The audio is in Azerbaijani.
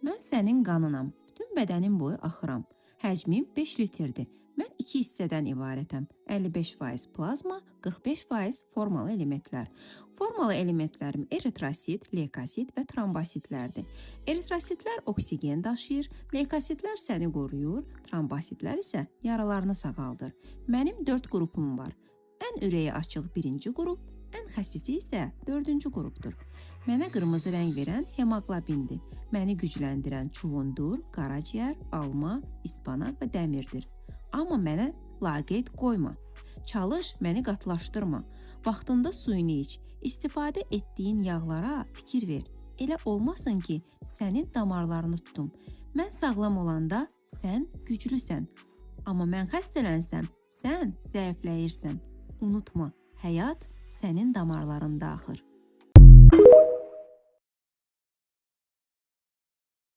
Mən sənin qanınam. Bütün bədənim boyu axıram. Həcmim 5 litrdir. Mən 2 hissədən ibarətəm. 55% plazma, 45% formalı elementlər. Formalı elementlərim eritrosit, leykosit və trombositlərdir. Eritrositlər oksigen daşıyır, leykositlər səni qoruyur, trombositlər isə yaralarını sağaldır. Mənim 4 qrupum var. Ən ürəyi açıq birinci qrup, ən xəstəsi isə 4-cü qrupdur. Mənə qırmızı rəng verən hemoqlobindir. Məni gücləndirən çuvundur, qaraciyər, alma, ispanaq və dəmirdir. Amma mənə laqeyd qoyma. Çalış, məni qatılaşdırma. Vaxtında suyunu iç. İstifadə etdiyin yağlara fikir ver. Elə olmasın ki, sənin damarlarını tutum. Mən sağlam olanda sən güclüsən. Amma mən xəstələnsəm, sən zəifləyirsən. Unutma, həyat sənin damarlarında axır.